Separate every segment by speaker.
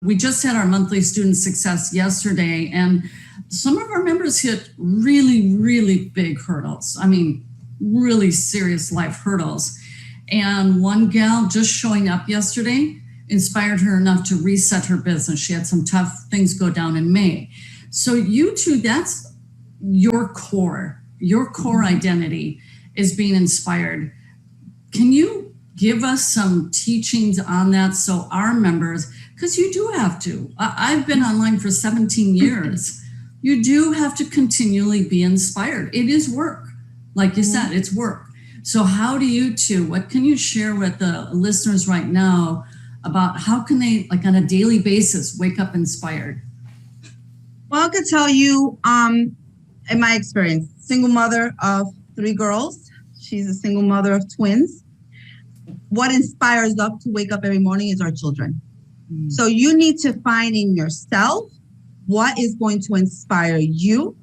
Speaker 1: We just had our monthly student success yesterday, and some of our members hit really, really big hurdles. I mean, really serious life hurdles. And one gal just showing up yesterday inspired her enough to reset her business. She had some tough things go down in May. So you two, that's your core identity is being inspired. Can you give us some teachings on that so our members, because you do have to, I've been online for 17 years. You do have to continually be inspired. It is work. Like you said, it's work. So how do you two, what can you share with the listeners right now about how can they, like on a daily basis, wake up inspired?
Speaker 2: Well, I could tell you, in my experience, single mother of 3 girls. She's a single mother of twins. What inspires us to wake up every morning is our children. So you need to find in yourself what is going to inspire you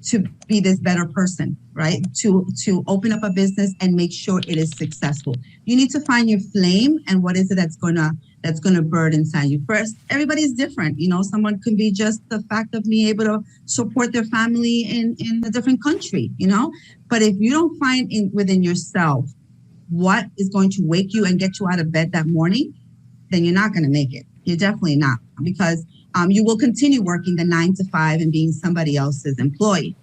Speaker 2: to be this better person, right? To open up a business and make sure it is successful. You need to find your flame and what is it that's gonna burn inside you. First, everybody's different. You know, someone could be just the fact of being able to support their family in a different country, you know? But if you don't find within yourself what is going to wake you and get you out of bed that morning, then you're not gonna make it. You're definitely not, because you will continue working the 9 to 5 and being somebody else's employee.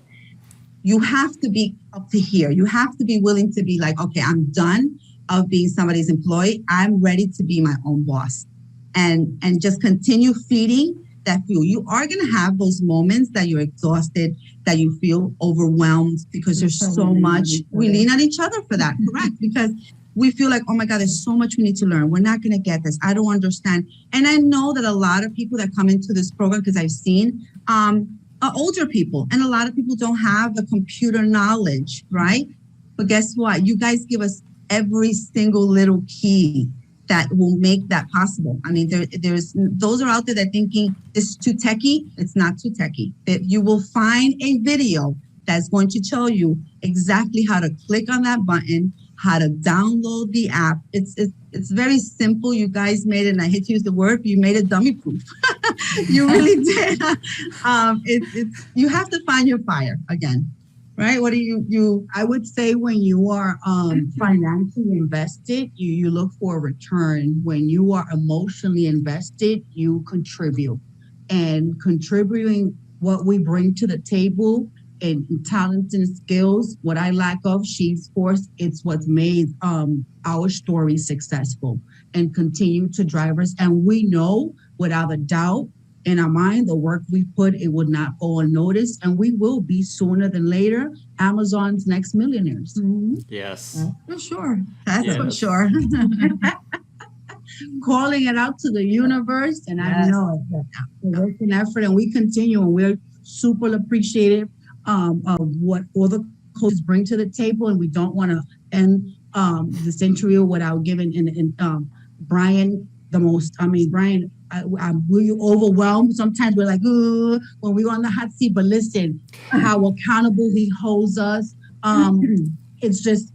Speaker 2: You have to be up to here. You have to be willing to be like, okay, I'm done of being somebody's employee. I'm ready to be my own boss, and just continue feeding that fuel. You are going to have those moments that you're exhausted, that you feel overwhelmed because there's so much. We lean on each other for that, correct? Because we feel like, oh my God, there's so much we need to learn. We're not going to get this. I don't understand. And I know that a lot of people that come into this program, because I've seen, are older people. And a lot of people don't have the computer knowledge, right? But guess what? You guys give us every single little key that will make that possible. I mean, there's those are out there that thinking this is too techie. It's not too techie. You will find a video that's going to tell you exactly how to click on that button, how to download the app. It's very simple. You guys made it, and I hate to use the word, but you made it dummy proof. You really did. You have to find your fire again, right? What do you?
Speaker 3: I would say when you are financially invested, you look for a return. When you are emotionally invested, you contribute, and contributing what we bring to the table and talents and skills, what I lack of, she's forced. It's what's made our story successful and continue to drive us. And we know without a doubt in our mind, the work we put, it would not go unnoticed. And we will be sooner than later Amazon's next millionaires.
Speaker 4: Mm-hmm. Yes.
Speaker 2: For sure. That's for sure.
Speaker 3: Calling it out to the universe. And I know it. The work and effort, and we continue, and we're super appreciative of what all the coaches bring to the table, and we don't want to end this interview without giving Brian the most. I mean, Brian, were you overwhelmed? Sometimes we're like, ooh, when we're on the hot seat, but listen, how accountable he holds us. It's just,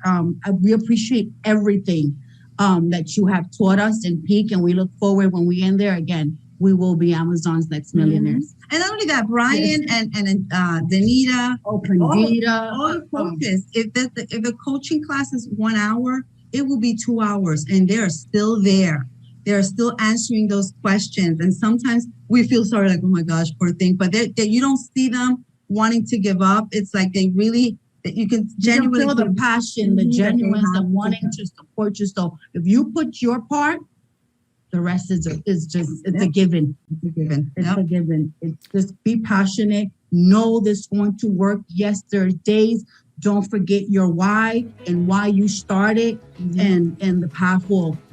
Speaker 3: we appreciate everything that you have taught us in Peak, and we look forward when we end there again. We will be Amazon's next millionaires.
Speaker 2: And not only that, Brian and Danita, all the coaches. If the coaching class is 1 hour, it will be 2 hours, and they're still there. They're still answering those questions. And sometimes we feel sorry, like, oh my gosh, poor thing. But you don't see them wanting to give up. It's like they really, that you can genuinely
Speaker 3: feel the passion, the genuineness of wanting to support you. So if you put your part, the rest is just a given. It's a given. It's a given. It's just be passionate. Know this is going to work. Yes, there's days. Don't forget your why and why you started, and the path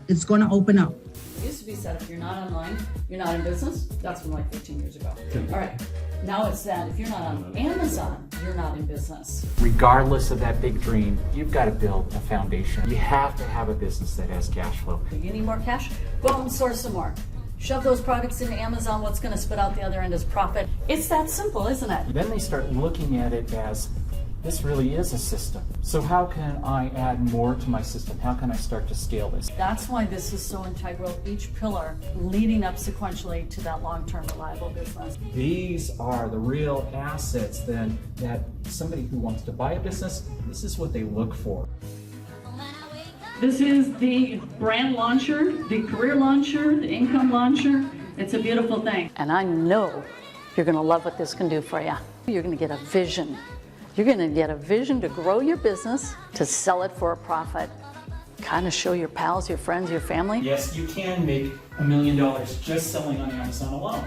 Speaker 3: it's going to open up.
Speaker 1: It used to be said, if you're not online, you're not in business. That's from like 15 years ago. All right. Now it's that if you're not on Amazon, you're not in business.
Speaker 4: Regardless of that big dream, you've got to build a foundation. You have to have a business that has cash flow.
Speaker 1: You need more cash? Go out and source some more. Shove those products into Amazon. What's going to spit out the other end is profit. It's that simple, isn't it?
Speaker 4: Then they start looking at it as this really is a system. So how can I add more to my system? How can I start to scale this?
Speaker 1: That's why this is so integral, each pillar leading up sequentially to that long-term reliable business.
Speaker 4: These are the real assets then that somebody who wants to buy a business, this is what they look for.
Speaker 1: This is the brand launcher, the career launcher, the income launcher. It's a beautiful thing.
Speaker 5: And I know you're going to love what this can do for you. You're going to get a vision. You're going to get a vision to grow your business, to sell it for a profit, kind of show your pals, your friends, your family.
Speaker 4: Yes, you can make $1 million just selling on Amazon alone.